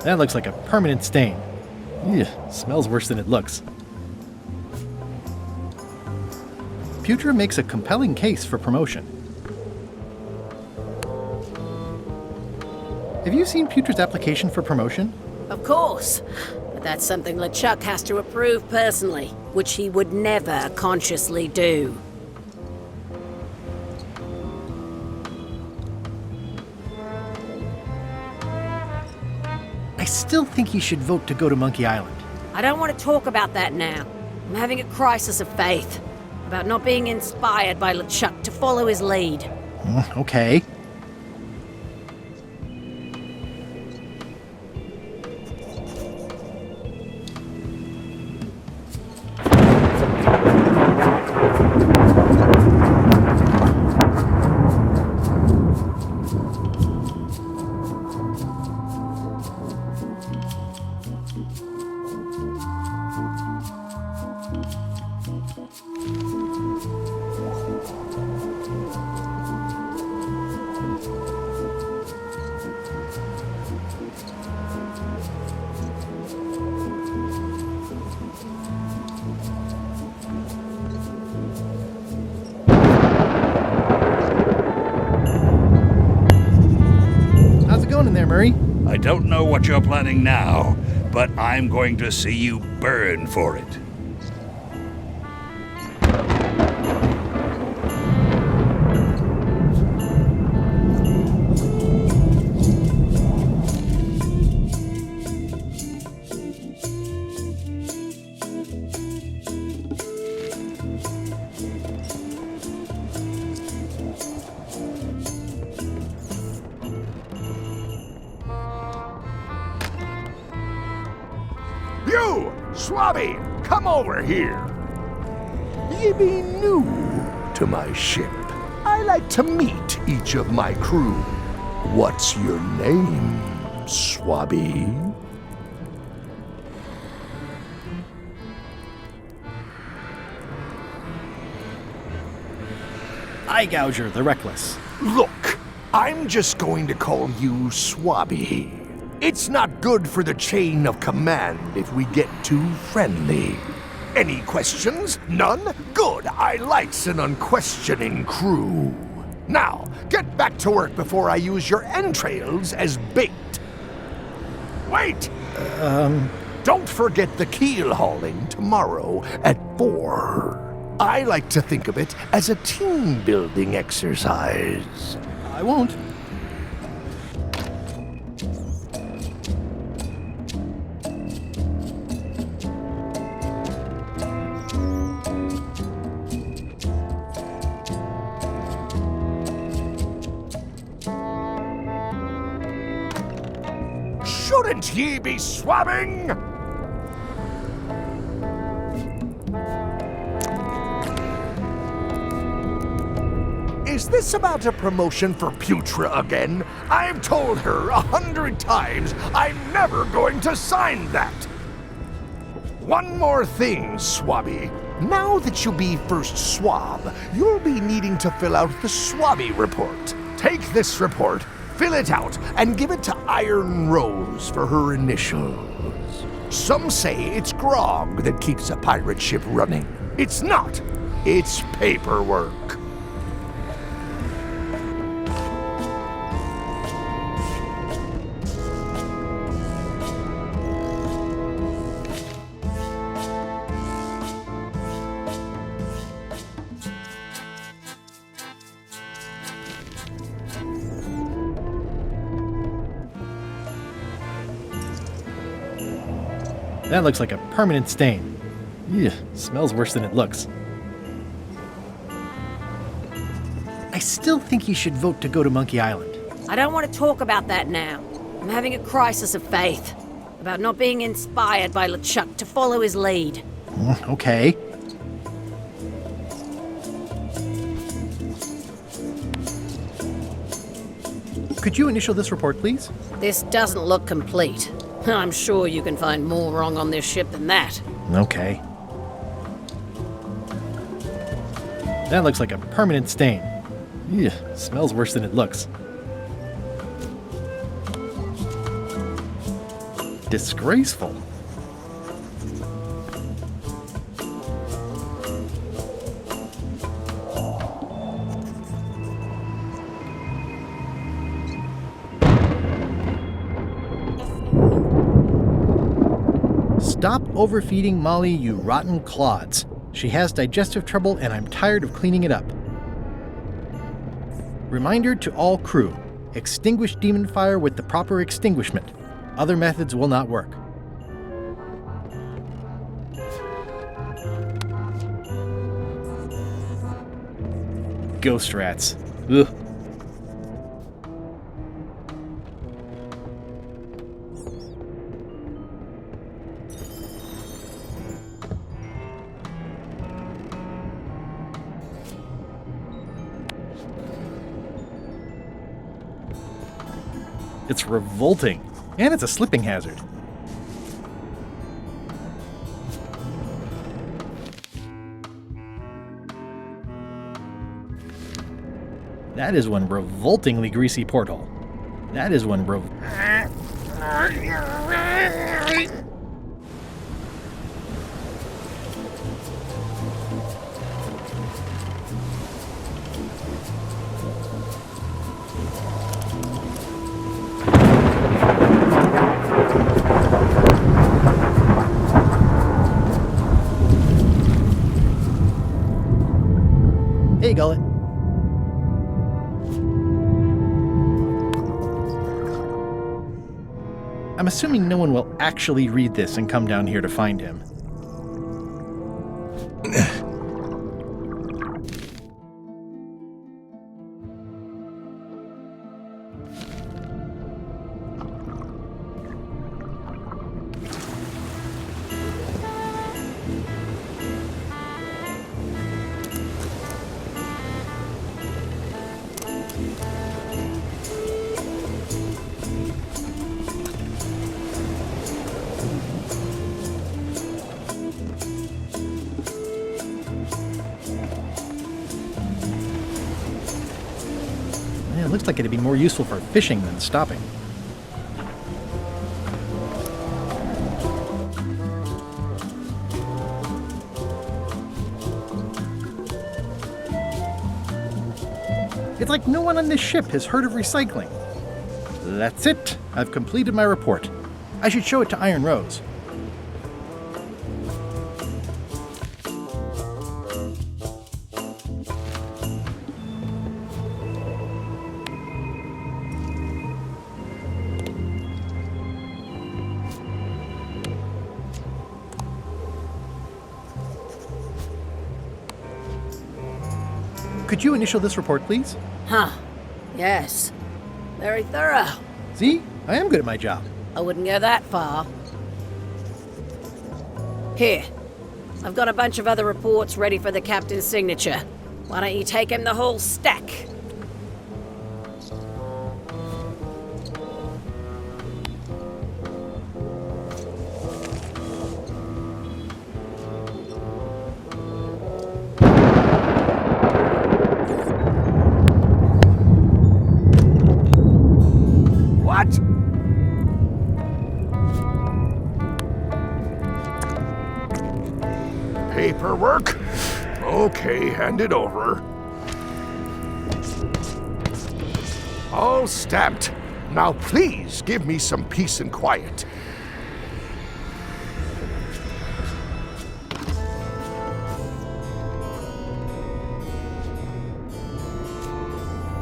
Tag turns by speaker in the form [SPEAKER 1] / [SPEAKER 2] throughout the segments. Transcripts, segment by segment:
[SPEAKER 1] That looks like a permanent stain. Ugh, smells worse than it looks. Putra makes a compelling case for promotion. Have you seen Putra's application for promotion?
[SPEAKER 2] Of course. But that's something LeChuck has to approve personally, which he would never consciously do.
[SPEAKER 1] I still think he should vote to go to Monkey Island.
[SPEAKER 2] I don't want to talk about that now. I'm having a crisis of faith. About not being inspired by LeChuck to follow his lead.
[SPEAKER 1] Okay. Murray?
[SPEAKER 3] I don't know what you're planning now, but I'm going to see you burn for it.
[SPEAKER 4] You, Swabby, come over here. Ye be new to my ship. I like to meet each of my crew. What's your name, Swabby?
[SPEAKER 1] Eye Gouger, the Reckless.
[SPEAKER 4] Look, I'm just going to call you Swabby. It's not good for the chain of command if we get too friendly. Any questions? None? Good. I likes an unquestioning crew. Now, get back to work before I use your entrails as bait. Wait! Don't forget the keel hauling tomorrow at 4. I like to think of it as a team-building exercise.
[SPEAKER 1] I won't.
[SPEAKER 4] Shouldn't ye be swabbing? Is this about a promotion for Putra again? I've told her 100 times I'm never going to sign that. One more thing, Swabby. Now that you'll be first swab, you'll be needing to fill out the Swabby report. Take this report, fill it out, and give it to Iron Rose for her initials. Some say it's grog that keeps a pirate ship running. It's not. It's paperwork.
[SPEAKER 1] That looks like a permanent stain. Ugh, smells worse than it looks. I still think you should vote to go to Monkey Island.
[SPEAKER 2] I don't want to talk about that now. I'm having a crisis of faith. About not being inspired by LeChuck to follow his lead.
[SPEAKER 1] Okay. Could you initial this report, please?
[SPEAKER 2] This doesn't look complete. I'm sure you can find more wrong on this ship than that.
[SPEAKER 1] Okay. That looks like a permanent stain. Ugh, smells worse than it looks. Disgraceful. Stop overfeeding Molly, you rotten clods. She has digestive trouble and I'm tired of cleaning it up. Reminder to all crew. Extinguish demon fire with the proper extinguishment. Other methods will not work. Ghost rats. Ugh. It's revolting, and it's a slipping hazard. That is one revoltingly greasy porthole. That is one Hey, Gullet. I'm assuming no one will actually read this and come down here to find him. It looks like it'd be more useful for fishing than stopping. It's like no one on this ship has heard of recycling. That's it. I've completed my report. I should show it to Iron Rose. Could you initial this report, please?
[SPEAKER 2] Huh. Yes. Very thorough.
[SPEAKER 1] See? I am good at my job.
[SPEAKER 2] I wouldn't go that far. Here. I've got a bunch of other reports ready for the captain's signature. Why don't you take him the whole stack?
[SPEAKER 4] What? Paperwork? Okay, hand it over. All stamped. Now please give me some peace and quiet.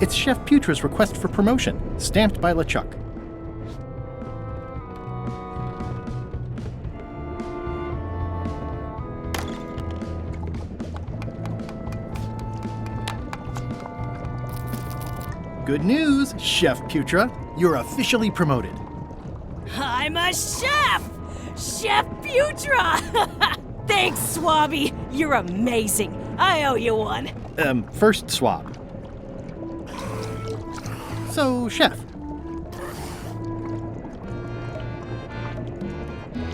[SPEAKER 1] It's Chef Putra's request for promotion, stamped by LeChuck. Good news, Chef Putra. You're officially promoted.
[SPEAKER 5] I'm a chef! Chef Putra! Thanks, Swabby. You're amazing. I owe you one.
[SPEAKER 1] First swab. So, Chef.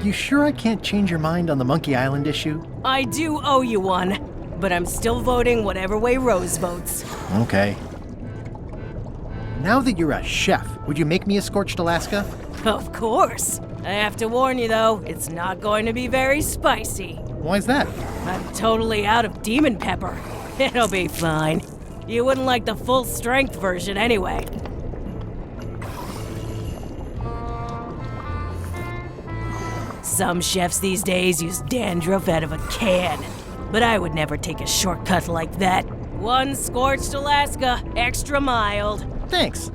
[SPEAKER 1] You sure I can't change your mind on the Monkey Island issue?
[SPEAKER 5] I do owe you one, but I'm still voting whatever way Rose votes.
[SPEAKER 1] Okay. Now that you're a chef, would you make me a scorched Alaska?
[SPEAKER 5] Of course. I have to warn you though, it's not going to be very spicy.
[SPEAKER 1] Why's that?
[SPEAKER 5] I'm totally out of demon pepper. It'll be fine. You wouldn't like the full strength version anyway. Some chefs these days use dandruff out of a can, but I would never take a shortcut like that. One scorched Alaska, extra mild.
[SPEAKER 1] Thanks.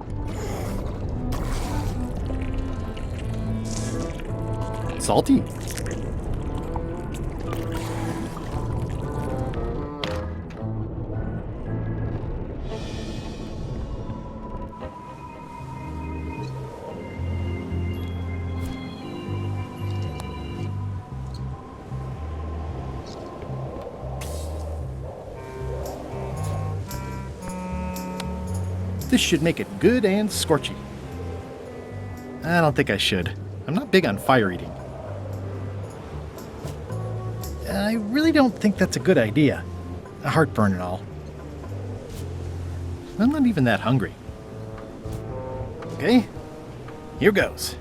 [SPEAKER 1] Salty. This should make it good and scorchy. I don't think I should. I'm not big on fire eating. I really don't think that's a good idea. Heartburn and all. I'm not even that hungry. Okay, here goes.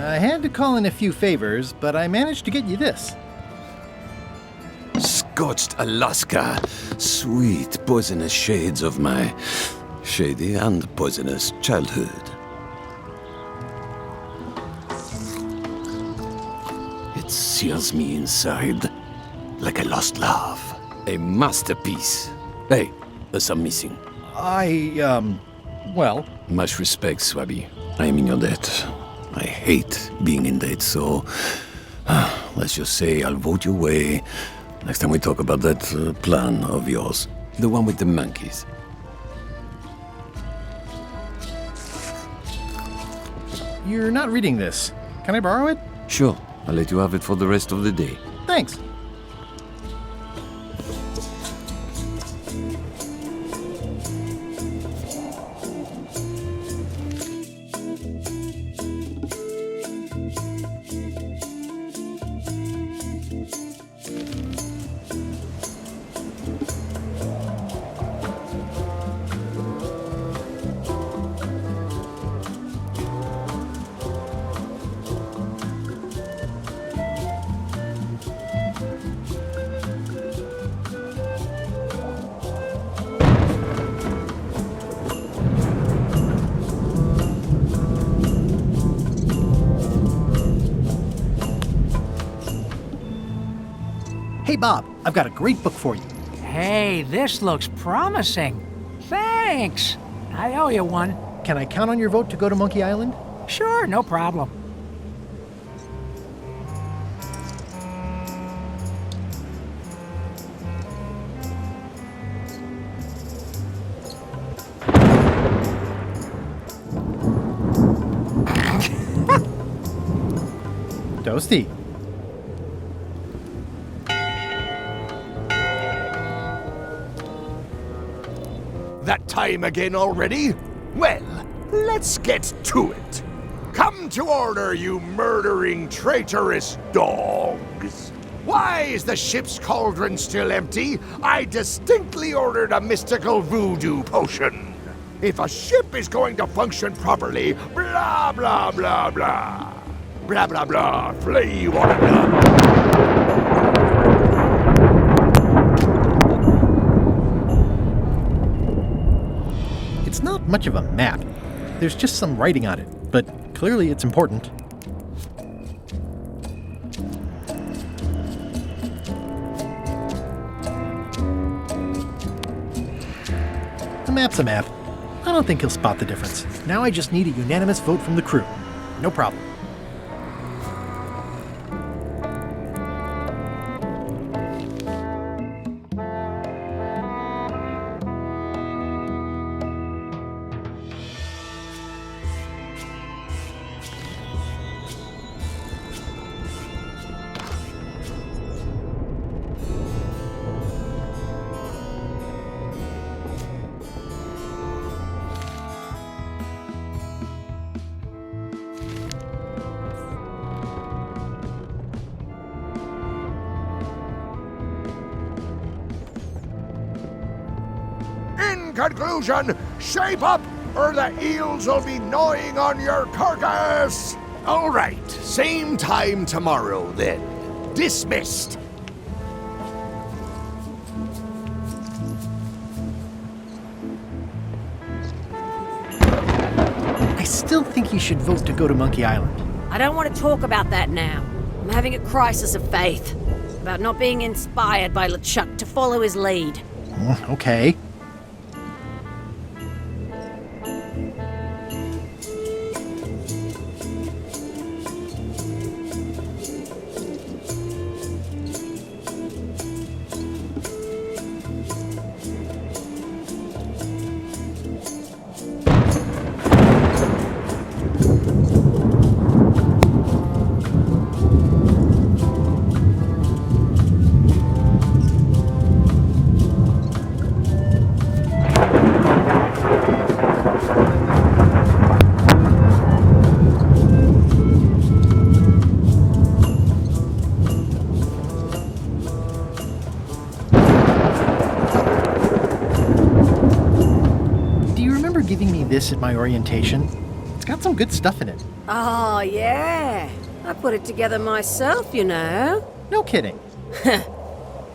[SPEAKER 1] I had to call in a few favors, but I managed to get you this.
[SPEAKER 6] Scorched Alaska, sweet poisonous shades of my shady and poisonous childhood. It sears me inside like a lost love. A masterpiece. Hey, there's some missing.
[SPEAKER 1] Well,
[SPEAKER 6] Much respect, Swabby. I am in your debt. I hate being in debt, so let's just say I'll vote your way next time we talk about that plan of yours. The one with the monkeys.
[SPEAKER 1] you're not reading this. Can I borrow it?
[SPEAKER 6] Sure, I'll let you have it for the rest of the day.
[SPEAKER 1] Thanks. Hey, Bob, I've got a great book for you.
[SPEAKER 7] Hey, this looks promising. Thanks. I owe you one.
[SPEAKER 1] Can I count on your vote to go to Monkey Island?
[SPEAKER 7] Sure, no problem.
[SPEAKER 1] Toasty.
[SPEAKER 4] That time again already? Well, let's get to it. Come to order, you murdering, traitorous dogs. Why is the ship's cauldron still empty? I distinctly ordered a mystical voodoo potion. If a ship is going to function properly, blah, blah, blah, blah. Blah, blah, blah, flay you on it.
[SPEAKER 1] It's not much of a map. There's just some writing on it, but clearly it's important. A map's a map. I don't think he'll spot the difference. Now I just need a unanimous vote from the crew. No problem.
[SPEAKER 4] conclusion. Shape up, or the eels will be gnawing on your carcass. All right, same time tomorrow then. Dismissed.
[SPEAKER 1] I still think you should vote to go to Monkey Island.
[SPEAKER 2] I don't want to talk about that now. I'm having a crisis of faith. About not being inspired by LeChuck to follow his lead.
[SPEAKER 1] Okay. Giving me this at my orientation? It's got some good stuff in it.
[SPEAKER 2] Oh, yeah. I put it together myself, you know.
[SPEAKER 1] No kidding.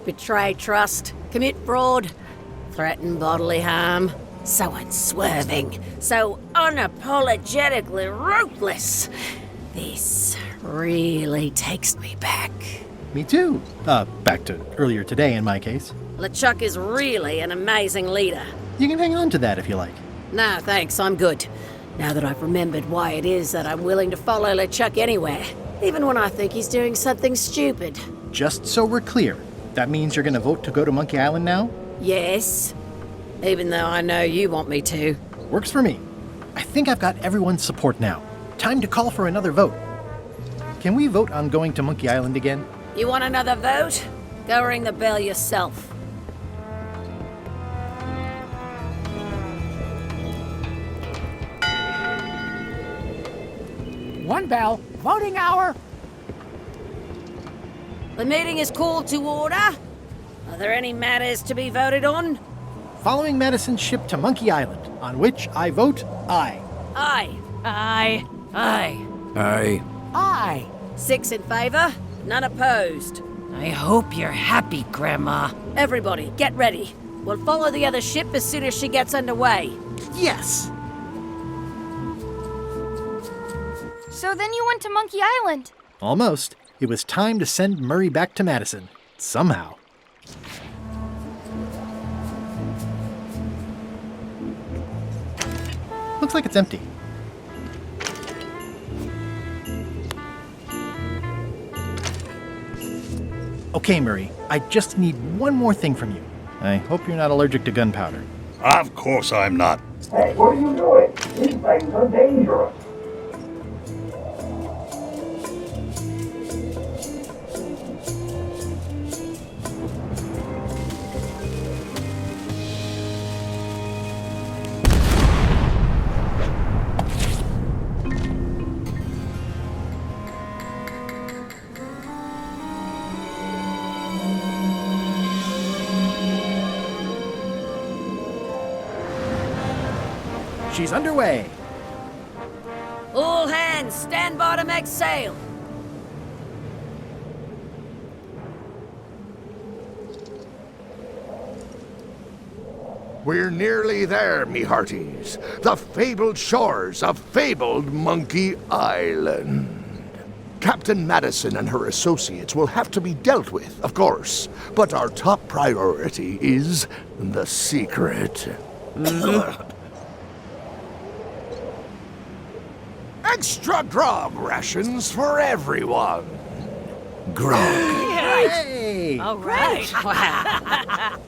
[SPEAKER 2] Betray trust, commit fraud, threaten bodily harm. So unswerving, so unapologetically ruthless. This really takes me back.
[SPEAKER 1] Me too. Back to earlier today in my case.
[SPEAKER 2] LeChuck is really an amazing leader.
[SPEAKER 1] You can hang on to that if you like.
[SPEAKER 2] No, thanks, I'm good. Now that I've remembered why it is that I'm willing to follow LeChuck anywhere, even when I think he's doing something stupid.
[SPEAKER 1] Just so we're clear, that means you're gonna vote to go to Monkey Island now?
[SPEAKER 2] Yes, even though I know you want me to.
[SPEAKER 1] Works for me. I think I've got everyone's support now. Time to call for another vote. Can we vote on going to Monkey Island again?
[SPEAKER 2] You want another vote? Go ring the bell yourself.
[SPEAKER 7] One bell. Voting hour.
[SPEAKER 2] The meeting is called to order. Are there any matters to be voted on?
[SPEAKER 1] Following Madison's ship to Monkey Island, on which I vote aye.
[SPEAKER 2] Aye.
[SPEAKER 5] Aye.
[SPEAKER 2] Aye.
[SPEAKER 6] Aye.
[SPEAKER 7] Aye.
[SPEAKER 2] 6 in favor, none opposed.
[SPEAKER 5] I hope you're happy, Grandma.
[SPEAKER 2] Everybody, get ready. We'll follow the other ship as soon as she gets underway.
[SPEAKER 1] Yes!
[SPEAKER 8] So then you went to Monkey Island.
[SPEAKER 1] Almost. It was time to send Murray back to Madison. Somehow. Looks like it's empty. Okay, Murray, I just need one more thing from you. I hope you're not allergic to gunpowder.
[SPEAKER 3] Of course I'm not.
[SPEAKER 9] Hey, what are you doing? These things are dangerous.
[SPEAKER 1] She's underway.
[SPEAKER 2] All hands, stand by to make sail.
[SPEAKER 4] We're nearly there, me hearties. The fabled shores of fabled Monkey Island. Captain Madison and her associates will have to be dealt with, of course. But our top priority is the secret. Extra grog rations for everyone. Grog.
[SPEAKER 1] Hey!
[SPEAKER 5] All right. Wow.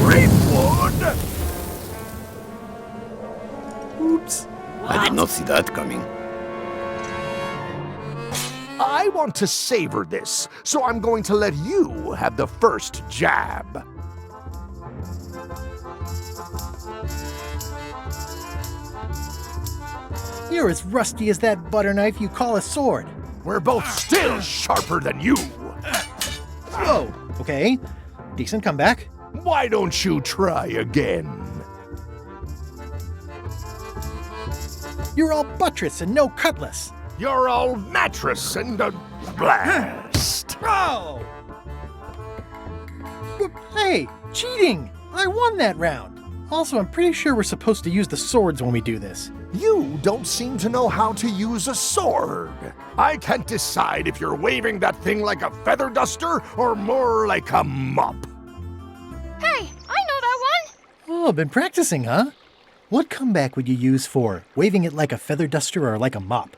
[SPEAKER 4] Rapewood!
[SPEAKER 1] Oops.
[SPEAKER 6] I did not see that coming.
[SPEAKER 4] I want to savor this, so I'm going to let you have the first jab.
[SPEAKER 1] You're as rusty as that butter knife you call a sword.
[SPEAKER 4] We're both still sharper than you.
[SPEAKER 1] Whoa, Okay, decent comeback.
[SPEAKER 4] Why don't you try again?
[SPEAKER 1] You're all buttress and no cutlass.
[SPEAKER 4] You're all mattress and a blast.
[SPEAKER 1] Oh! Hey, cheating! I won that round. Also, I'm pretty sure we're supposed to use the swords when we do this.
[SPEAKER 4] You don't seem to know how to use a sword. I can't decide if you're waving that thing like a feather duster or more like a mop.
[SPEAKER 8] Hey, I know that one!
[SPEAKER 1] Oh, been practicing, huh? What comeback would you use for waving it like a feather duster or like a mop?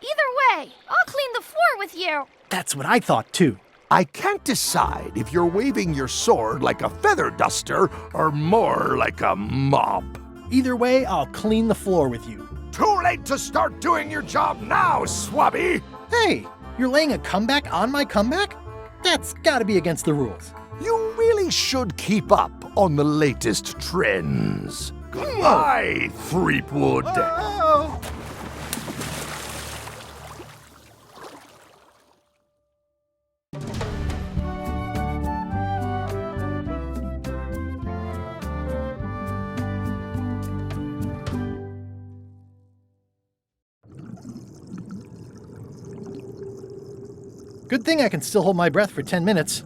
[SPEAKER 8] Either way, I'll clean the floor with you.
[SPEAKER 1] That's what I thought, too.
[SPEAKER 4] I can't decide if you're waving your sword like a feather duster or more like a mop.
[SPEAKER 1] Either way, I'll clean the floor with you.
[SPEAKER 4] Too late to start doing your job now, Swabby!
[SPEAKER 1] Hey, you're laying a comeback on my comeback? That's gotta be against the rules.
[SPEAKER 4] You really should keep up on the latest trends. Goodbye, Threepwood.
[SPEAKER 1] Oh! Good thing I can still hold my breath for 10 minutes.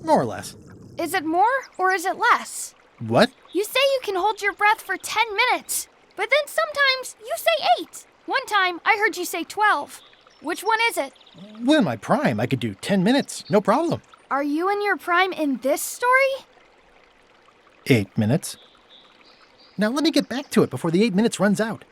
[SPEAKER 1] More or less.
[SPEAKER 8] Is it more or is it less?
[SPEAKER 1] What?
[SPEAKER 8] You say you can hold your breath for 10 minutes, but then sometimes you say 8. One time I heard you say 12. Which one is it?
[SPEAKER 1] Well, in my prime, I could do 10 minutes, no problem.
[SPEAKER 8] Are you in your prime in this story?
[SPEAKER 1] 8 minutes. Now let me get back to it before the 8 minutes runs out.